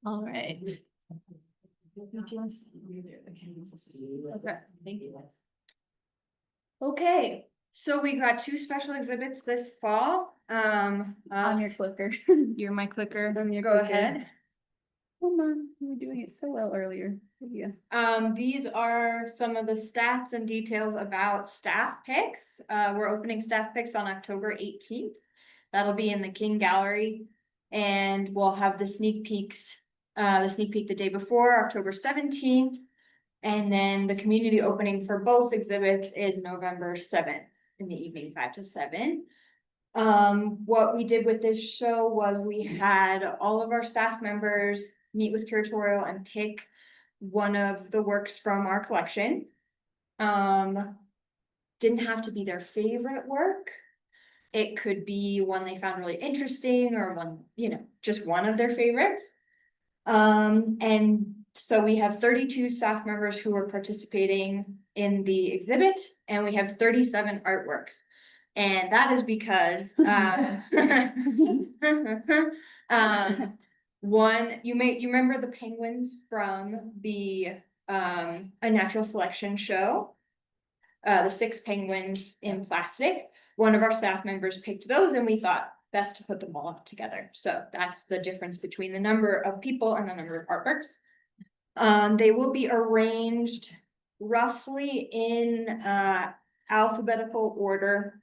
All right. Okay, thank you. Okay, so we got two special exhibits this fall. On your clicker. You're my clicker. On your Go clicker. ahead. Come on, you were doing it so well earlier. Yeah. These are some of the stats and details about staff picks. We're opening staff picks on October 18th. That'll be in the King Gallery. And we'll have the sneak peek the day before, October 17th. And then the community opening for both exhibits is November 7th in the evening, 5 to 7. What we did with this show was we had all of our staff members meet with curatorial and pick one of the works from our collection. Didn't have to be their favorite work. It could be one they found really interesting or one, just one of their favorites. And so we have 32 staff members who are participating in the exhibit, and we have 37 artworks. And that is because one, you remember the penguins from the A Natural Selection show, the 6 penguins in plastic. One of our staff members picked those, and we thought best to put them all together. So that's the difference between the number of people and the number of artworks. They will be arranged roughly in alphabetical order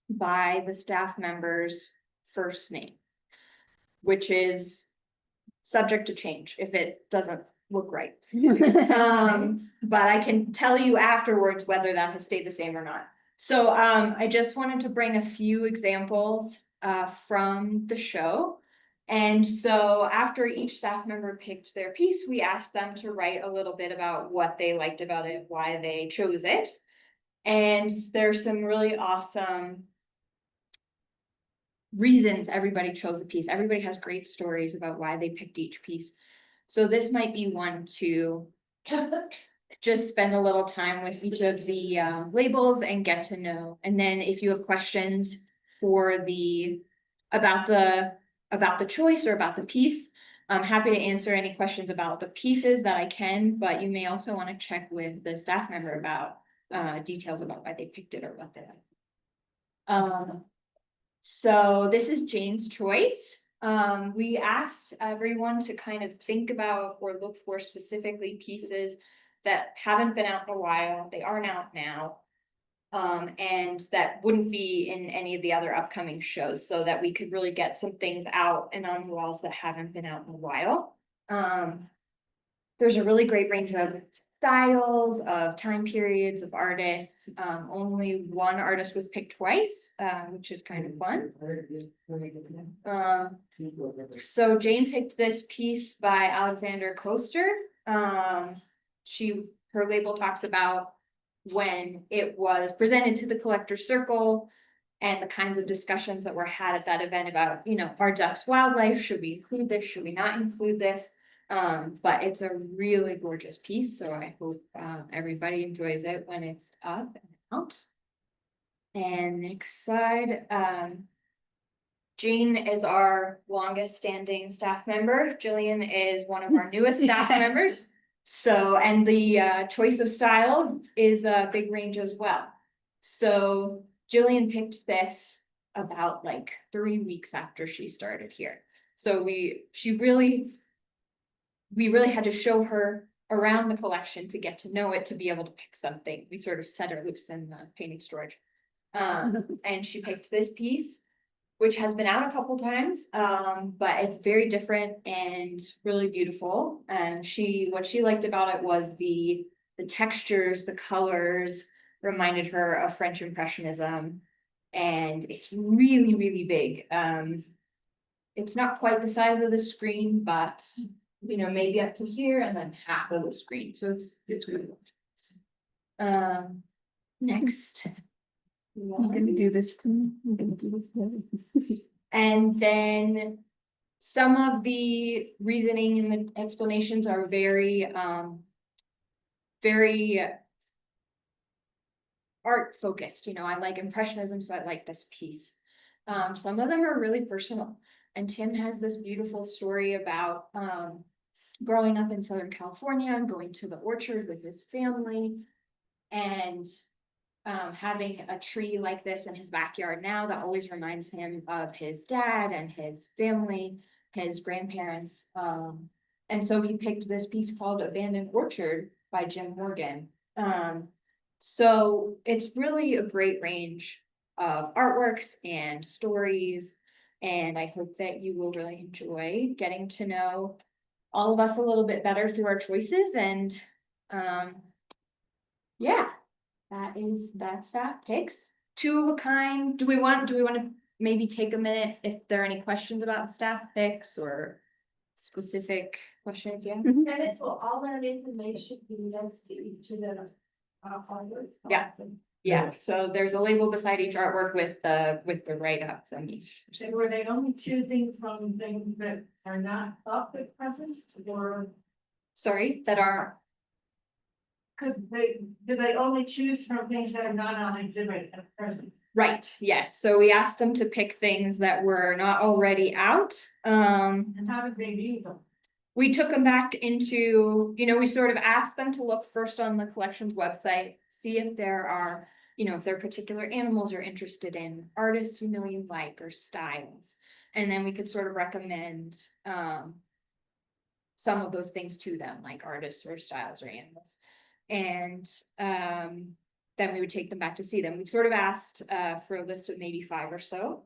by the staff member's first name, which is subject to change if it doesn't look right. But I can tell you afterwards whether that has stayed the same or not. So I just wanted to bring a few examples from the show. And so after each staff member picked their piece, we asked them to write a little bit about what they liked about it, why they chose it. And there's some really awesome reasons everybody chose the piece. Everybody has great stories about why they picked each piece. So this might be one to just spend a little time with each of the labels and get to know. And then if you have questions for about the choice or about the piece, I'm happy to answer any questions about the pieces that I can, but you may also want to check with the staff member about details about why they picked it or what they like. So this is Jane's choice. We asked everyone to kind of think about or look for specifically pieces that haven't been out in a while. They aren't out now. And that wouldn't be in any of the other upcoming shows, so that we could really get some things out and on the walls that haven't been out in a while. There's a really great range of styles, of time periods, of artists. Only one artist was picked twice, which is kind of fun. So Jane picked this piece by Alexander Coaster. Her label talks about when it was presented to the collector's circle and the kinds of discussions that were had at that event about, are ducks wildlife? Should we include this? Should we not include this? But it's a really gorgeous piece, so I hope everybody enjoys it when it's up and out. And next slide. Jean is our longest standing staff member. Jillian is one of our newest staff members. So, and the choice of styles is a big range as well. So Jillian picked this about like 3 weeks after she started here. So we really had to show her around the collection to get to know it, to be able to pick something. We sort of set her loose in the painting storage. And she picked this piece, which has been out a couple times, but it's very different and really beautiful. And what she liked about it was the textures, the colors reminded her of French Impressionism. And it's really, really big. It's not quite the size of the screen, but maybe up to here and then half of the screen. So it's good. Next. I'm gonna do this to me. I'm gonna do this. And then some of the reasoning and the explanations are very, very art focused. I like Impressionism, so I like this piece. Some of them are really personal. And Tim has this beautiful story about, growing up in Southern California and going to the orchard with his family. And having a tree like this in his backyard now that always reminds him of his dad and his family, his grandparents. And so he picked this piece called Abandoned Orchard by Jim Morgan. So it's really a great range of artworks and stories. And I hope that you will really enjoy getting to know all of us a little bit better through our choices. And yeah, that's staff picks. Two of a kind. Do we want to maybe take a minute if there are any questions about staff picks or specific questions? Yeah. Mhm. And this will, all that information be next to each of them. Onwards. Yeah. Yeah, so there's a label beside each artwork with the write-ups on each. So were they only choosing from things that are not up at present, or Sorry, that are, do they only choose from things that are not on exhibit at present? right, yes, so we asked them to pick things that were not already out. And how did they view them? We took them back into, we sort of asked them to look first on the collection's website, see if there are, if there are particular animals you're interested in, artists you know you like, or styles. And then we could sort of recommend some of those things to them, like artists or styles or animals. And then we would take them back to see them. We sort of asked for a list of maybe 5 or so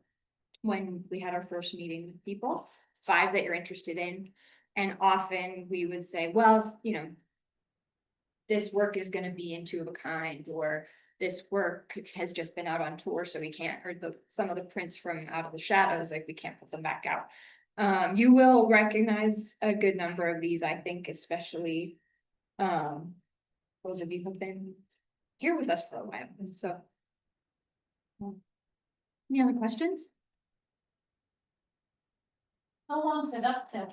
when we had our first meeting with people, 5 that you're interested in. And often we would say, well, this work is going to be in 2 of a kind, or this work has just been out on tour, so we can't, or some of the prints from Out of the Shadows, like we can't put them back out. You will recognize a good number of these, I think, especially those of you who've been here with us for a while, and so. Any other questions? How long's it up to?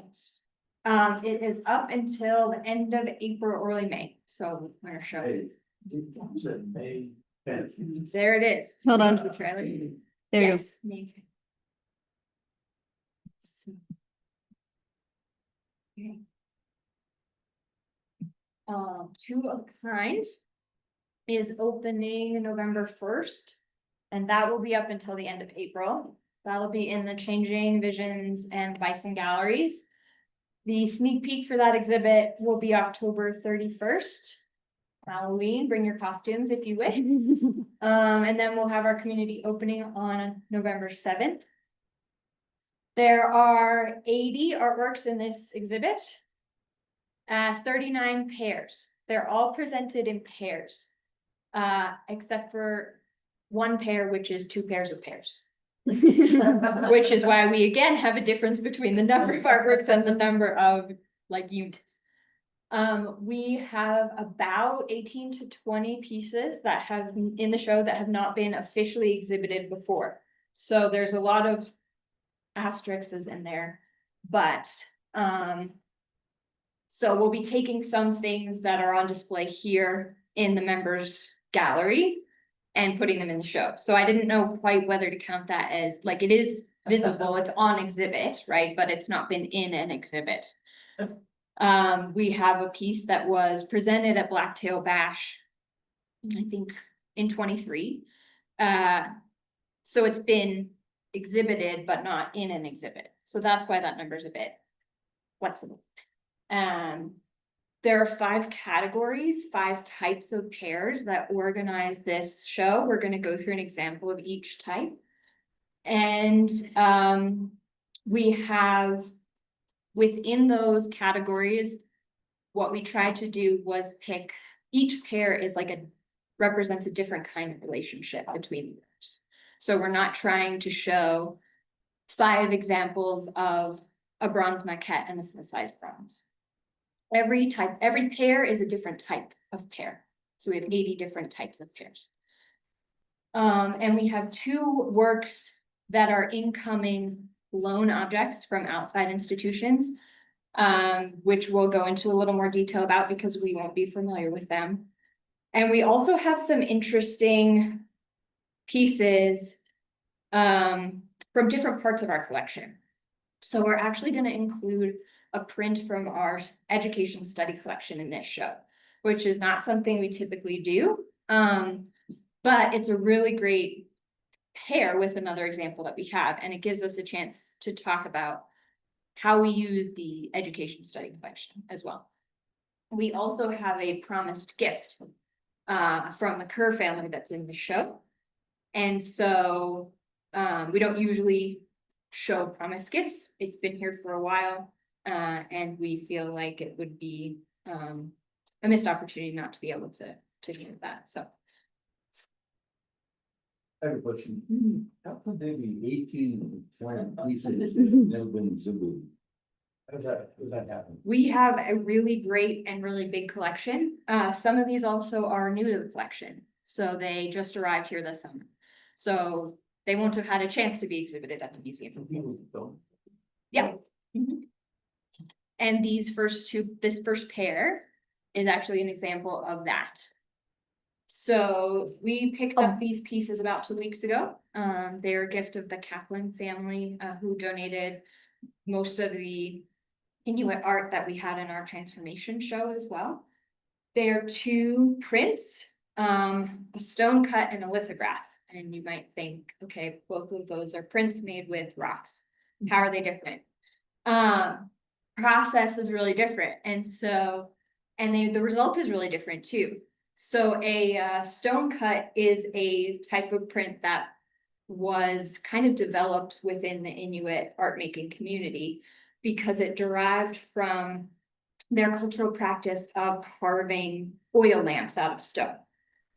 It is up until the end of April, early May, so winter show. May 10th. There it is. Hold on. The trailer. There you go. Yes, May 10th. So. Okay. 2 of a kind is opening November 1st, and that will be up until the end of April. That'll be in the Changing Visions and Bison Galleries. The sneak peek for that exhibit will be October 31st. Halloween, bring your costumes if you wish. And then we'll have our community opening on November 7th. There are 80 artworks in this exhibit. 39 pairs. They're all presented in pairs. Except for 1 pair, which is 2 pairs of pairs. Which is why we again have a difference between the number of artworks and the number of units. We have about 18 to 20 pieces that have in the show that have not been officially exhibited before. So there's a lot of asterisks in there, but so we'll be taking some things that are on display here in the members gallery and putting them in the show. So I didn't know quite whether to count that as, like, it is visible, it's on exhibit, right? But it's not been in an exhibit. We have a piece that was presented at Blacktail Bash, I think in 23. So it's been exhibited, but not in an exhibit. So that's why that number is a bit flexible. There are 5 categories, 5 types of pairs that organize this show. We're going to go through an example of each type. And we have within those categories, what we tried to do was pick, each pair is represents a different kind of relationship between the pairs. So we're not trying to show 5 examples of a bronze maquette and a full-size bronze. Every pair is a different type of pair. So we have 80 different types of pairs. And we have 2 works that are incoming loan objects from outside institutions, which we'll go into a little more detail about because we won't be familiar with them. And we also have some interesting pieces from different parts of our collection. So we're actually gonna include a print from our education study collection in this show, which is not something we typically do. But it's a really great pair with another example that we have, and it gives us a chance to talk about how we use the education study collection as well. We also have a promised gift from the Kerr family that's in the show. And so we don't usually show promised gifts. It's been here for a while. And we feel like it would be a missed opportunity not to be able to share that. So I have a question. How could there be 18 20 pieces that never been exhibited? How does that happen? we have a really great and really big collection. Some of these also are new to the collection. So they just arrived here this summer. So they won't have had a chance to be exhibited at the museum. People don't. Yeah. Mhm. And this first pair is actually an example of that. So we picked up these pieces about 2 weeks ago. They're a gift of the Kaplan family, who donated most of the Inuit art that we had in our transformation show as well. They're two prints, a stone cut and a lithograph. And you might think, okay, both of those are prints made with rocks. How are they different? Process is really different. And so, the result is really different too. So a stone cut is a type of print that was kind of developed within the Inuit art making community because it derived from their cultural practice of carving oil lamps out of stone.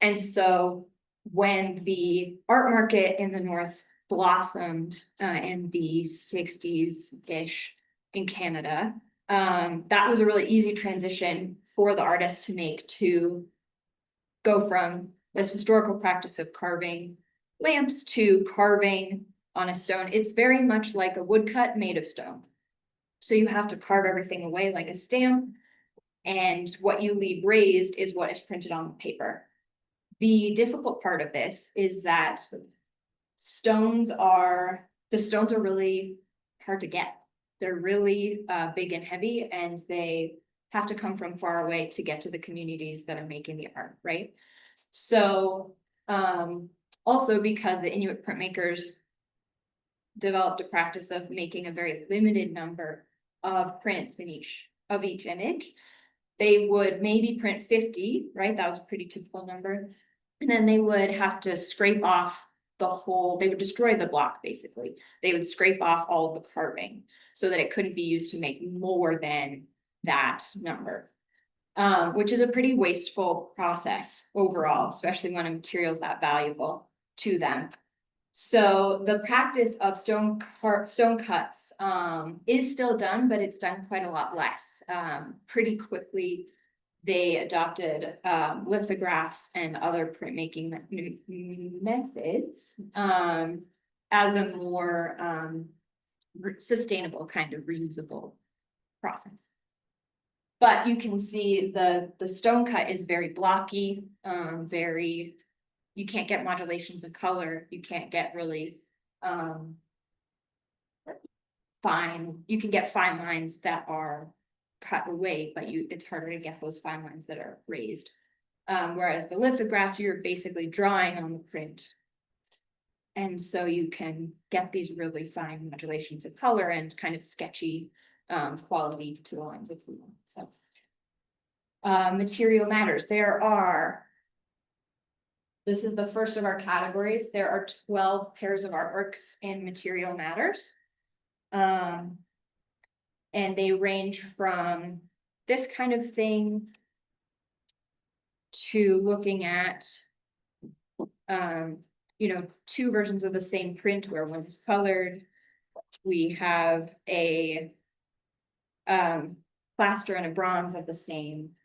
And so when the art market in the North blossomed in the 60s-ish in Canada, that was a really easy transition for the artist to make to go from this historical practice of carving lamps to carving on a stone. It's very much like a woodcut made of stone. So you have to carve everything away like a stamp, and what you leave raised is what is printed on the paper. The difficult part of this is that the stones are really hard to get. They're really big and heavy, and they have to come from far away to get to the communities that are making the art, right? So also because the Inuit printmakers developed a practice of making a very limited number of prints in each image, they would maybe print 50, right? That was a pretty typical number. And then they would have to scrape off they would destroy the block, basically. They would scrape off all of the carving so that it couldn't be used to make more than that number. Which is a pretty wasteful process overall, especially when a material is that valuable to them. So the practice of stone cuts is still done, but it's done quite a lot less. Pretty quickly, they adopted lithographs and other printmaking methods as a more sustainable kind of reusable process. But you can see the stone cut is very blocky, you can't get modulations of color, you can't get really fine, you can get fine lines that are cut away, but it's harder to get those fine lines that are raised. Whereas the lithograph, you're basically drawing on the print. And so you can get these really fine modulations of color and kind of sketchy quality to the lines if we want. So material matters. This is the first of our categories. There are 12 pairs of artworks in material matters. And they range from this kind of thing to looking at, two versions of the same print where one is colored. We have a plaster and a bronze of the same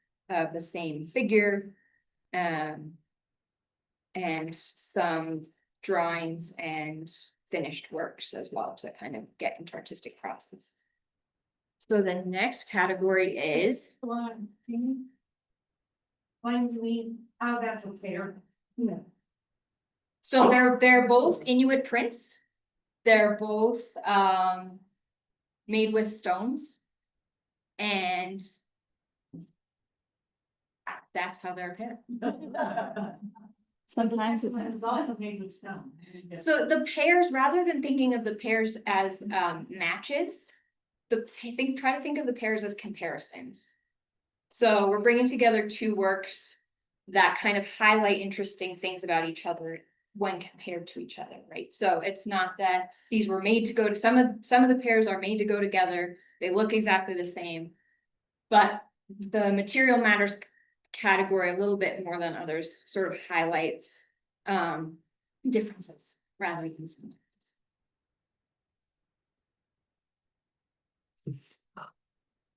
figure, and some drawings and finished works as well to kind of get into artistic process. So the next category is Can you explain to me how that's a pair? so they're both Inuit prints. They're both made with stones. And that's how they're paired. Sometimes it's. It's also made with stone. So the pairs, rather than thinking of the pairs as matches, try to think of the pairs as comparisons. So we're bringing together two works that kind of highlight interesting things about each other when compared to each other, right? So it's not that these were made to go to, some of the pairs are made to go together, they look exactly the same. But the material matters category a little bit more than others sort of highlights differences rather than similarities.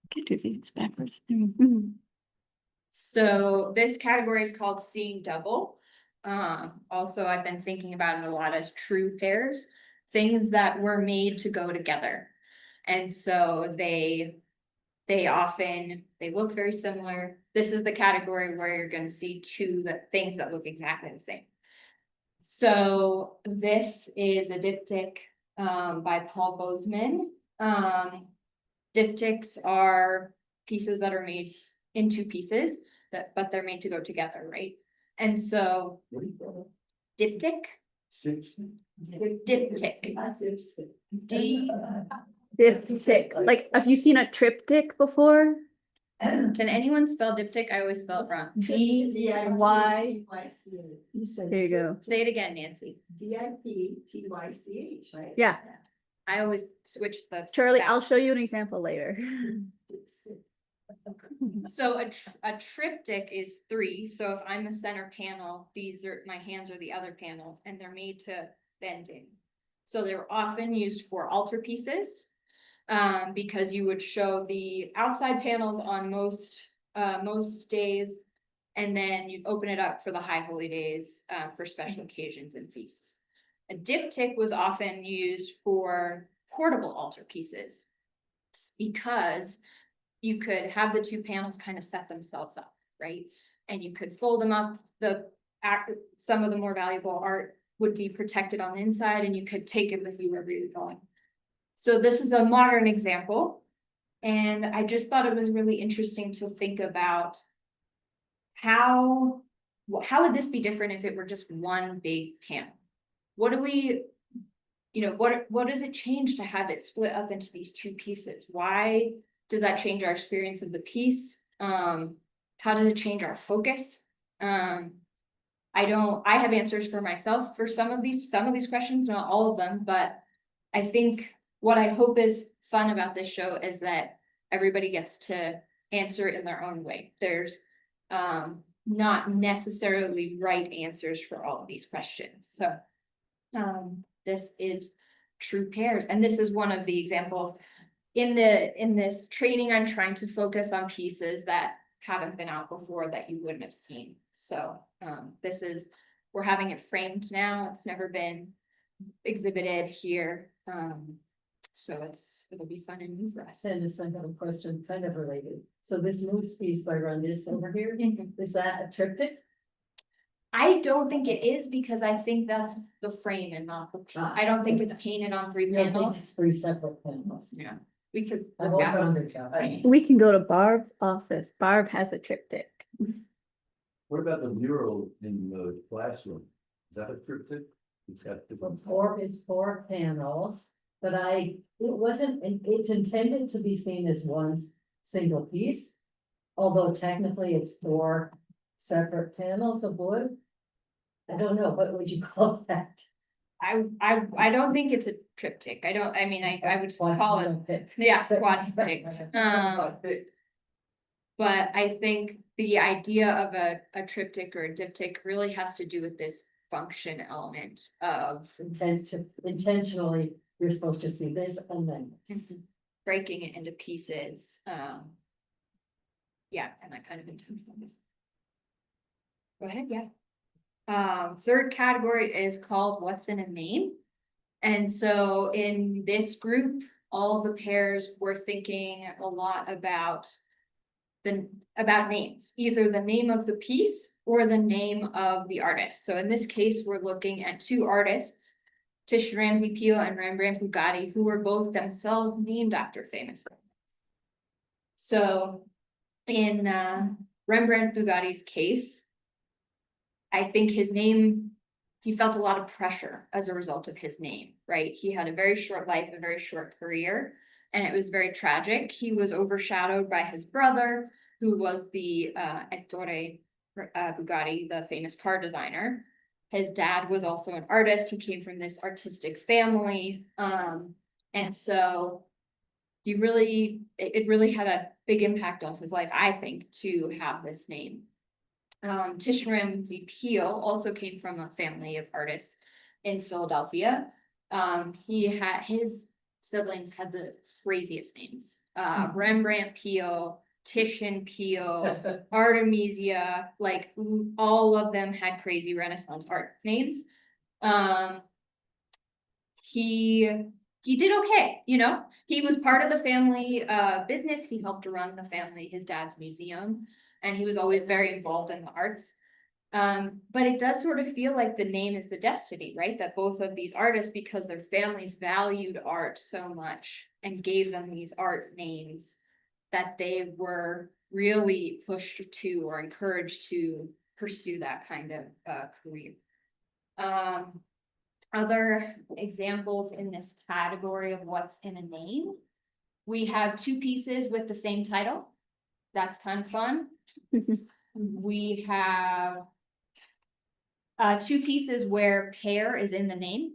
Can do these backwards. So this category is called seeing double. Also, I've been thinking about it a lot as true pairs, things that were made to go together. And so they often, they look very similar. This is the category where you're gonna see things that look exactly the same. So this is a diptych by Paul Bozeman. Diptychs are pieces that are made into pieces, but they're made to go together, right? And so What do you call it? diptych, 6? diptych, D. Diptych, like, have you seen a triptych before? Can anyone spell diptych? I always spell it wrong. DIY. There you go. Say it again, Nancy. DIPTYCH, right? Yeah. I always switch the. Charlie, I'll vowels. show you an example later. So a triptych is 3, so if I'm the center panel, my hands are the other panels, and they're made to bend in. So they're often used for altarpieces, because you would show the outside panels on most days, and then you'd open it up for the high holy days, for special occasions and feasts. A diptych was often used for portable altarpieces, because you could have the two panels kind of set themselves up, right? And you could fold them up, some of the more valuable art would be protected on the inside, and you could take it with you wherever you're going. So this is a modern example, and I just thought it was really interesting to think about how would this be different if it were just one big panel? What do we, what does it change to have it split up into these two pieces? Why does that change our experience of the piece? How does it change our focus? I have answers for myself for some of these questions, not all of them, but I think what I hope is fun about this show is that everybody gets to answer it in their own way. There's not necessarily right answers for all of these questions. So this is true pairs, and this is one of the examples. In this training, I'm trying to focus on pieces that haven't been out before that you wouldn't have seen. So we're having it framed now. It's never been exhibited here. So it'll be fun and new for us. Dennis, I have a question kind of related. So this moose piece by Rundis over here, is that a triptych? I don't think it is, because I think that's the frame and not the paint. I don't think it's painted on 3 You don't think panels. it's 3 separate panels? Yeah, we could. I've look also at it. wondered. We can go to Barb's office. Barb has a triptych. What about the mural in the classroom? Is that a triptych? It's got different. It's 4 panels, but it's intended to be seen as one single piece. Although technically it's 4 separate panels of wood. I don't know, what would you call that? I don't think it's a triptych. I would call it, yeah, quadruptych. But I think the idea of a triptych or a diptych really has to do with this function element of Intentionally, you're supposed to see this and then this. breaking it into pieces. Yeah, and that kind of intentional. Go ahead, yeah. Third category is called what's in a name. And so in this group, all of the pairs were thinking a lot about names, either the name of the piece or the name of the artist. So in this case, we're looking at 2 artists, Titian Ramsay Peale and Rembrandt Bugatti, who were both themselves named after famous women. So in Rembrandt Bugatti's case, I think his name, he felt a lot of pressure as a result of his name, right? He had a very short life, a very short career, and it was very tragic. He was overshadowed by his brother, who was the Ettore Bugatti, the famous car designer. His dad was also an artist. He came from this artistic family. And so it really had a big impact on his life, I think, to have this name. Titian Ramsay Peale also came from a family of artists in Philadelphia. His siblings had the craziest names. Rembrandt Peale, Titian Peale, Artemisia, like all of them had crazy Renaissance art names. He did okay, you know, he was part of the family business. He helped run his dad's museum, and he was always very involved in the arts. But it does sort of feel like the name is the destiny, right? That both of these artists, because their families valued art so much and gave them these art names, that they were really pushed to or encouraged to pursue that kind of career. Other examples in this category of what's in a name, we have two pieces with the same title. That's kind of fun. We have two pieces where pear is in the name.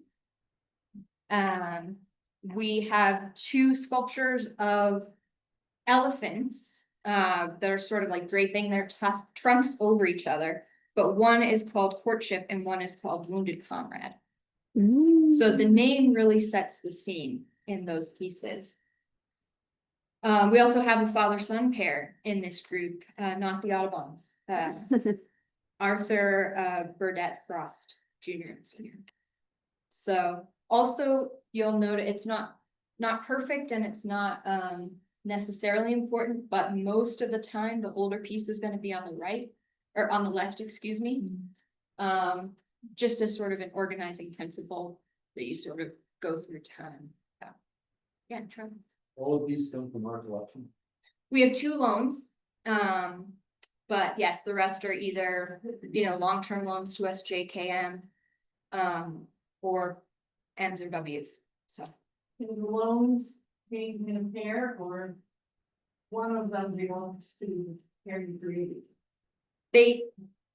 We have two sculptures of elephants that are sort of like draping their trunks over each other, but one is called Courtship and one is called Wounded Comrade. So the name really sets the scene in those pieces. We also have a father-son pair in this group, not the Audubons. Arthur Burdett Frost Jr. and Sr. So also you'll note it's not perfect and it's not necessarily important, but most of the time the older piece is going to be on the right or on the left, excuse me. Just as sort of an organizing principle that you sort of go through time. Yeah, try. All of these come from our collection. We have two loans. But yes, the rest are either, long-term loans to SJKM, or M's or W's, so. The loans being in a pair or one of them belongs to Harry Brady.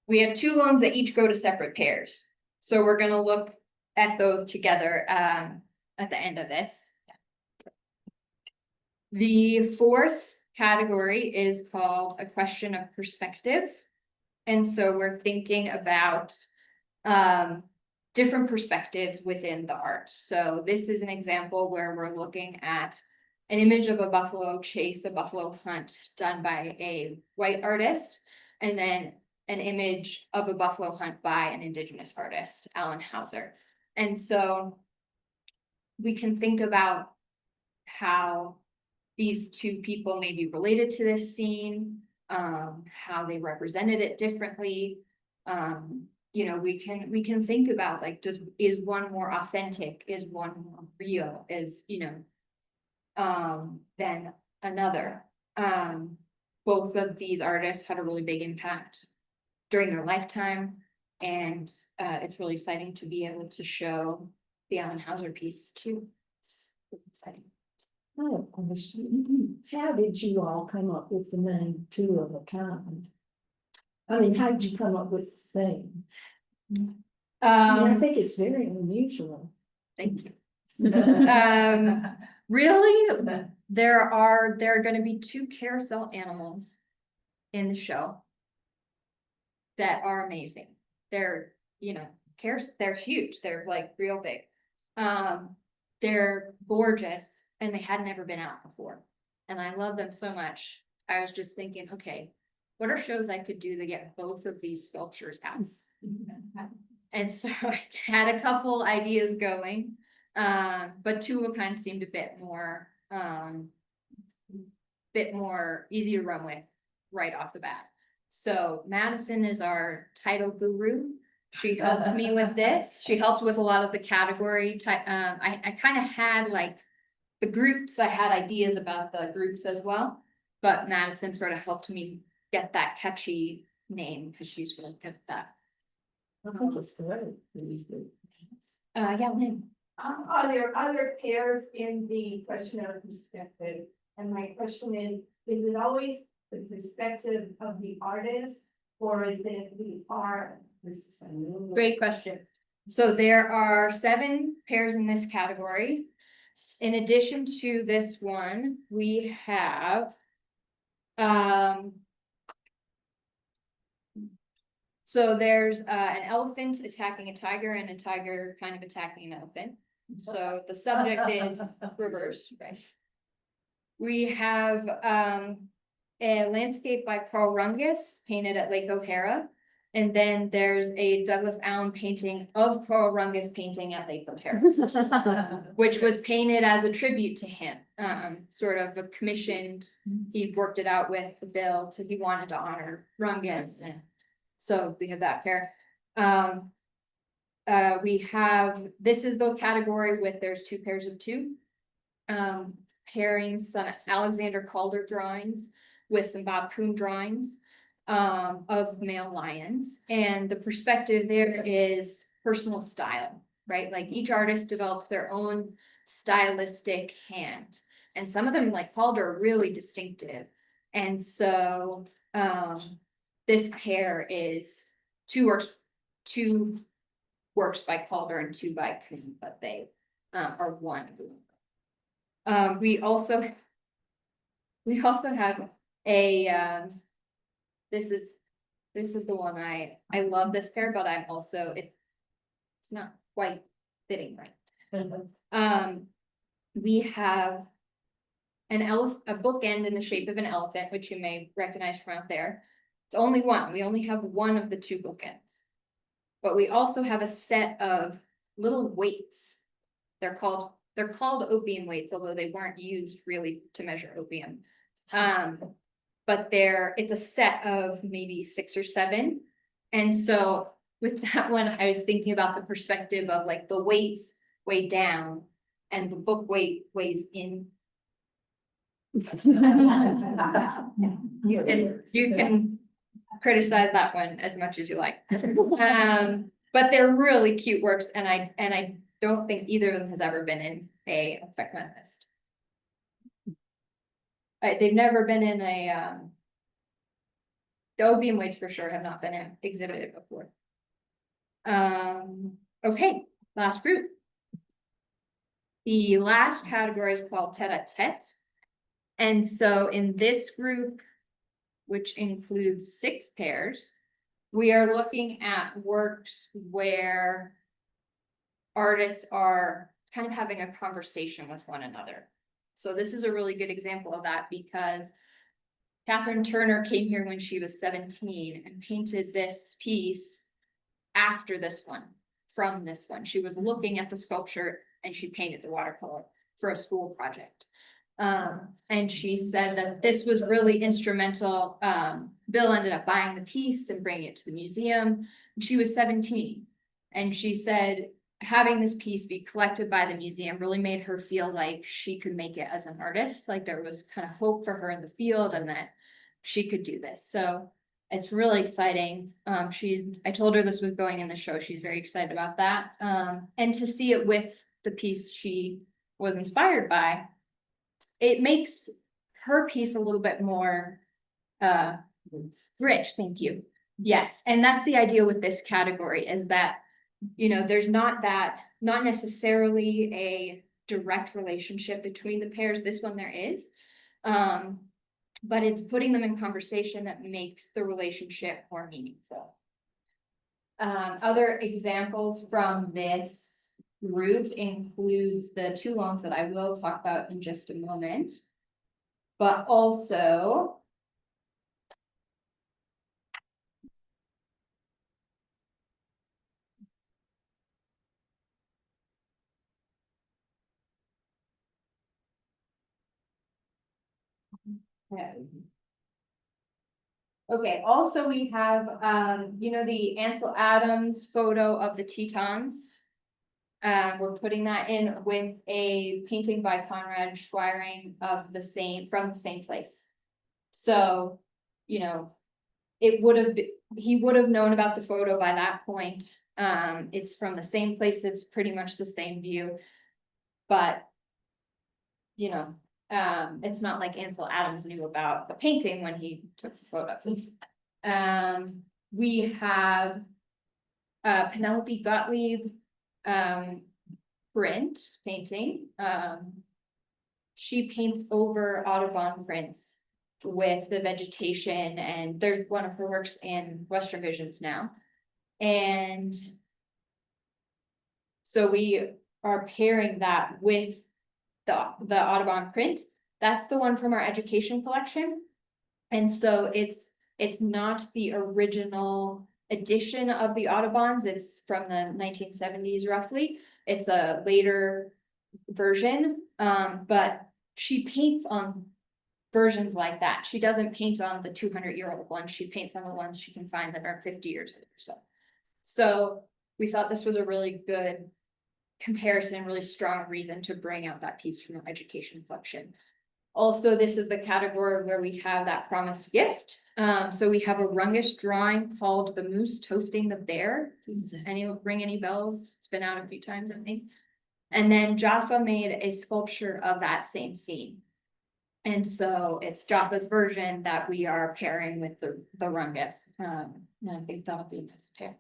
We have two loans that each go to separate pairs, so we're gonna look at those together, at the end of this. The fourth category is called a question of perspective. And so we're thinking about different perspectives within the art. So this is an example where we're looking at an image of a buffalo chase, a buffalo hunt done by a white artist, and then an image of a buffalo hunt by an indigenous artist, Alan Hauser. And so we can think about how these two people may be related to this scene, how they represented it differently. We can think about like, is one more authentic? Is one more real? Than another. Both of these artists had a really big impact during their lifetime, and it's really exciting to be able to show the Alan Hauser piece too. It's really exciting. I have a question. How did you all come up with the name Two of a Kind? I mean, how did you come up with the thing? I think it's very unusual. Thank you. Really, there are going to be two carousel animals in the show that are amazing. They're, they're huge. They're like real big. They're gorgeous and they had never been out before. And I love them so much. I was just thinking, okay, what are shows I could do to get both of these sculptures out? And so I had a couple ideas going, but Two of a Kind seemed a bit more easy to run with right off the bat. So Madison is our title guru. She helped me with this. She helped with a lot of the category type. I kind of had like the groups, I had ideas about the groups as well. But Madison sort of helped me get that catchy name because she's really good at that. I think it's great. These good. Yeah, Lynn. Are there other pairs in the question of perspective? And my question is it always the perspective of the artist? Or is it the art? Great question. So there are 7 pairs in this category. In addition to this one, we have. So there's an elephant attacking a tiger and a tiger kind of attacking an elephant. So the subject is reverse, right? We have a landscape by Carl Rungus painted at Lake O'Hara. And then there's a Douglas Allen painting of Carl Rungus painting at Lake O'Hara, which was painted as a tribute to him, sort of a commissioned. He worked it out with Bill to he wanted to honor Rungus, and so we have that pair. We have, this is the category with there's 2 pairs of 2. Pairing some Alexander Calder drawings with some Bob Kuhn drawings of male lions. And the perspective there is personal style, right? Like each artist develops their own stylistic hand. And some of them, like Calder, are really distinctive. And so this pair is 2 works by Calder and 2 by Kuhn, but they are one. We also have a this is the one I love this pair, but I'm also it's not quite fitting right. We have a bookend in the shape of an elephant, which you may recognize from out there. It's only one. We only have one of the 2 bookends. But we also have a set of little weights. They're called opium weights, although they weren't used really to measure opium. But it's a set of maybe 6 or 7. And so with that one, I was thinking about the perspective of like the weights weigh down and the book weight weighs in. And you can criticize that one as much as you like. But they're really cute works, and I don't think either of them has ever been in a Beckman list. They've never been in a the opium weights for sure have not been exhibited before. Okay, last group. The last category is called tete-a-tete. And so in this group, which includes 6 pairs, we are looking at works where artists are kind of having a conversation with one another. So this is a really good example of that because Catherine Turner came here when she was 17 and painted this piece after this one, from this one. She was looking at the sculpture and she painted the watercolor for a school project. And she said that this was really instrumental. Bill ended up buying the piece and bringing it to the museum. She was 17. And she said having this piece be collected by the museum really made her feel like she could make it as an artist. Like there was kind of hope for her in the field and that she could do this. So it's really exciting. I told her this was going in the show. She's very excited about that. And to see it with the piece she was inspired by, it makes her piece a little bit more rich. Thank you. Yes. And that's the idea with this category is that, you know, there's not necessarily a direct relationship between the pairs. This one there is. But it's putting them in conversation that makes the relationship more meaningful. Other examples from this group includes the 2 longs that I will talk about in just a moment, but also Okay, also we have, you know, the Ansel Adams photo of the Tetons. We're putting that in with a painting by Conrad Schweiring of the same, from the same place. So, you know, it would have, he would have known about the photo by that point. It's from the same place, it's pretty much the same view. But, you know, it's not like Ansel Adams knew about the painting when he took the photo. We have Penelope Gottlieb print painting. She paints over Audubon prints with the vegetation, and there's one of her works in Western Visions now. And so we are pairing that with the Audubon print. That's the one from our education collection. And so it's not the original edition of the Audubons, it's from the 1970s roughly. It's a later version, but she paints on versions like that. She doesn't paint on the 200-year-old ones, she paints on the ones she can find that are 50 years old or so. So we thought this was a really good comparison, really strong reason to bring out that piece from our education collection. Also, this is the category where we have that promised gift. So we have a Rungus drawing called The Moose Toasting the Bear. Does anyone ring any bells? It's been out a few times, I think. And then Jaffa made a sculpture of that same scene. And so it's Jaffa's version that we are pairing with the Rungus. And I think that'll be a nice pair.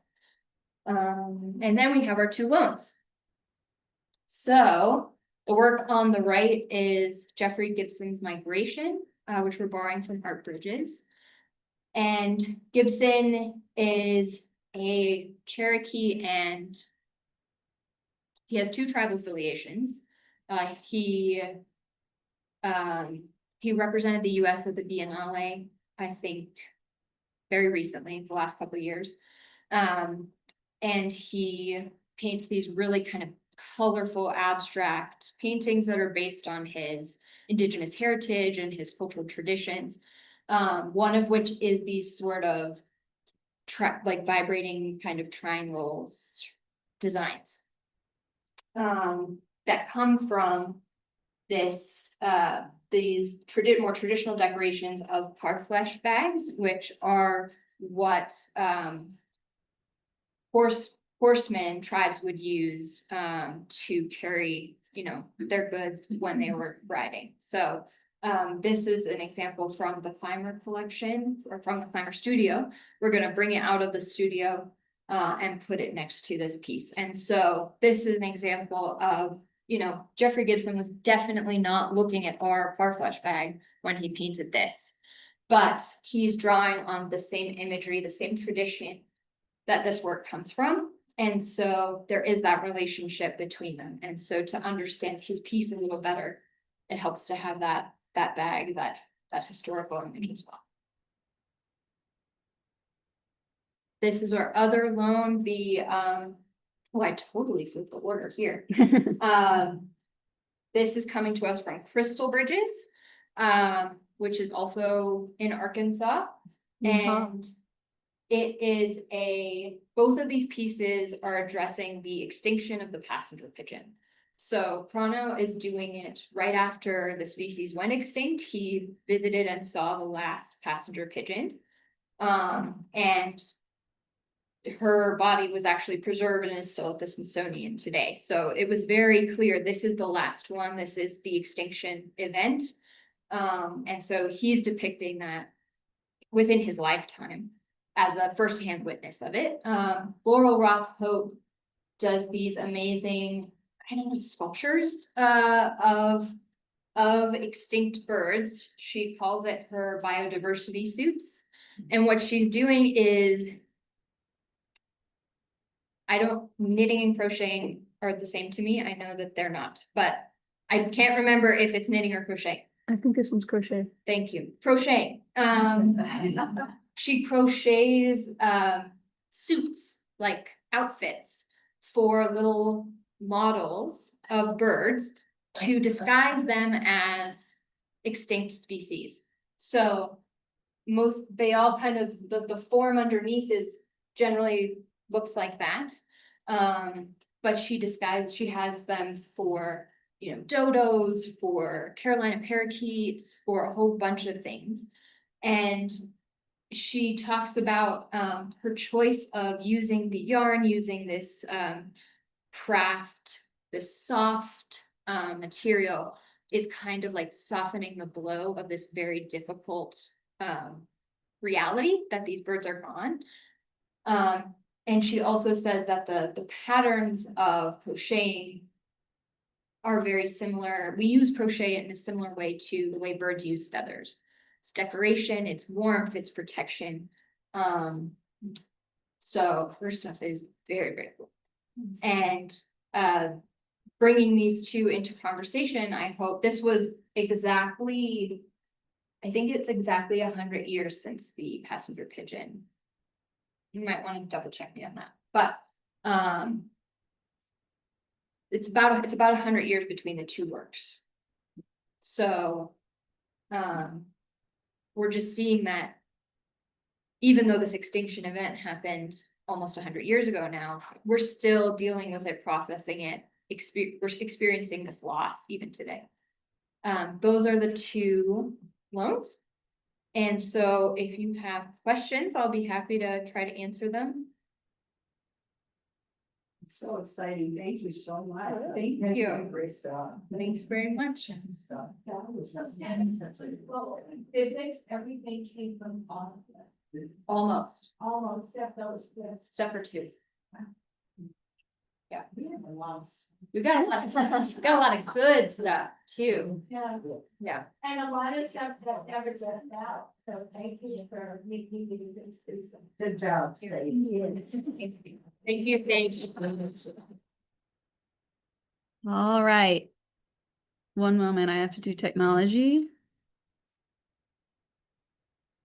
And then we have our two loans. So the work on the right is Jeffrey Gibson's Migration, which we're borrowing from Art Bridges. And Gibson is a Cherokee, and he has two tribal affiliations. He represented the US at the Biennale, I think, very recently, the last couple of years. And he paints these really kind of colorful abstract paintings that are based on his indigenous heritage and his cultural traditions. One of which is these sort of like vibrating kind of triangles designs that come from this these more traditional decorations of parfleche bags, which are what horsemen tribes would use to carry, you know, their goods when they were riding. So this is an example from the Climber collection, or from the Climber studio. We're going to bring it out of the studio and put it next to this piece. And so this is an example of, you know, Jeffrey Gibson was definitely not looking at our parfleche bag when he painted this, but he's drawing on the same imagery, the same tradition that this work comes from. And so there is that relationship between them. And so to understand his piece a little better, it helps to have that bag, that historical image as well. This is our other loan, the oh, I totally flipped the order here. This is coming to us from Crystal Bridges, which is also in Arkansas. And it is both of these pieces are addressing the extinction of the passenger pigeon. So Prono is doing it right after the species went extinct. He visited and saw the last passenger pigeon. And her body was actually preserved and is still at the Smithsonian today. So it was very clear, this is the last one, this is the extinction event. And so he's depicting that within his lifetime as a firsthand witness of it. Laurel Roth Hope does these amazing, I don't know, sculptures of extinct birds. She calls it her biodiversity suits. And what she's doing is, knitting and crocheting are the same to me. I know that they're not, but I can't remember if it's knitting or crochet. I think this one's crochet. Thank you. Crochet. She crochets suits, like outfits, for little models of birds to disguise them as extinct species. So they all kind of, the form underneath is generally looks like that. But she has them for, you know, dodos, for Carolina parakeets, for a whole bunch of things. And she talks about her choice of using the yarn, using this craft, this soft material is kind of like softening the blow of this very difficult reality that these birds are gone. And she also says that the patterns of crocheting are very similar. We use crochet in a similar way to the way birds use feathers. It's decoration, it's warmth, it's protection. So her stuff is very, very cool. And bringing these two into conversation, I hope this was exactly, I think it's exactly 100 years since the passenger pigeon. You might want to double check me on that, but it's about 100 years between the two works. So we're just seeing that even though this extinction event happened almost 100 years ago now, we're still dealing with it, processing it, we're experiencing this loss even today. Those are the two loans. And so if you have questions, I'll be happy to try to answer them. So exciting. Thank you so much. Thank you. Great stuff. Thanks very much. Well, everything came from all of them, Almost, almost, except those bits. except for two. Yeah, We have a lot. we got a lot of good stuff too. Yeah, Yeah. and a lot of stuff that never gets out, so thank you for making me do some. Good job, Steve. Yes. Thank you, thank you. All right. One moment, I have to do technology.